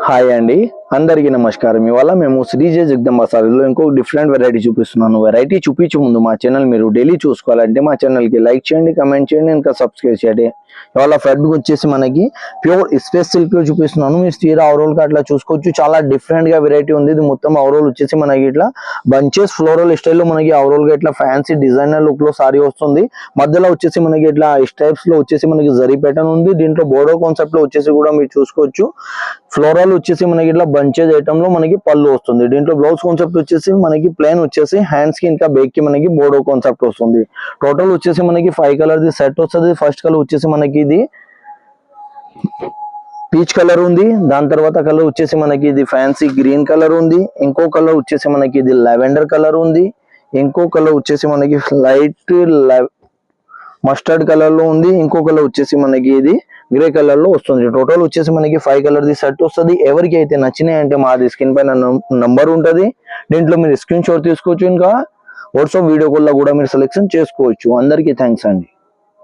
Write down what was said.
Hi అండి, అందరికీ నమస్కారం. ఇవాళ మేము శ్రీజే జగదంబ సారీలో ఇంకో డిఫరెంట్ వెరైటీ చూపిస్తున్నాను. వెరైటీ చూపించే ముందు మా ఛానల్ మీరు డైలీ చూసుకోవాలంటే మా ఛానల్కి లైక్ చేయండి, కమెంట్ చేయండి, ఇంకా సబ్స్క్రైబ్ చేయండి. ఇవాళ ఫ్యాబ్రిక్ వచ్చేసి మనకి ప్యూర్ స్పేస్ సిల్క్ లో చూపిస్తున్నాను. మీరు స్టీరా అవరోల్ గా అట్లా చూసుకోవచ్చు. చాలా డిఫరెంట్ గా వెరైటీ ఉంది. ఇది మొత్తం అవరోల్ వచ్చేసి మనకి ఇట్లా బంచెస్ ఫ్లోరల్ స్టైల్లో మనకి అవరోల్ గా ఇట్లా ఫ్యాన్సీ డిజైనర్ లుక్ లో సారీ వస్తుంది. మధ్యలో వచ్చేసి మనకి ఇట్లా స్టైప్స్ లో వచ్చేసి మనకి జరీ ప్యాటర్న్ ఉంది. దీంట్లో బోర్డో కాన్సెప్ట్ లో వచ్చేసి కూడా మీరు చూసుకోవచ్చు. ఫ్లోరల్ వచ్చేసి మనకి ఇట్లా బంచెస్ ఐటమ్ లో మనకి పళ్ళు వస్తుంది. దీంట్లో బ్లౌజ్ కాన్సెప్ట్ వచ్చేసి మనకి ప్లేన్ వచ్చేసి హ్యాండ్స్ కి ఇంకా బేక్ కి మనకి బోర్డో కాన్సెప్ట్ వస్తుంది. టోటల్ వచ్చేసి మనకి 5 కలర్ ది సెట్ వస్తుంది. ఫస్ట్ కలర్ వచ్చేసి మనకి ఇది పీచ్ కలర్ ఉంది. దాని తర్వాత కలర్ వచ్చేసి మనకి ఇది ఫ్యాన్సీ గ్రీన్ కలర్ ఉంది. ఇంకో కలర్ వచ్చేసి మనకి ఇది లెవెండర్ కలర్ ఉంది. ఇంకో కలర్ వచ్చేసి మనకి లైట్ మస్టర్డ్ కలర్ లో ఉంది. ఇంకో కలర్ వచ్చేసి మనకి ఇది గ్రే కలర్ లో వస్తుంది. టోటల్ వచ్చేసి మనకి 5 కలర్ ది సెట్ వస్తుంది. ఎవరికి అయితే నచ్చినాయి అంటే మాది స్క్రీన్ పైన నంబర్ ఉంటది. దీంట్లో మీరు స్క్రీన్ షాట్ తీసుకోవచ్చు. ఇంకా వాట్సాప్ వీడియో కాల్ లో కూడా మీరు సెలెక్షన్ చేసుకోవచ్చు. అందరికీ థ్యాంక్స్ అండి.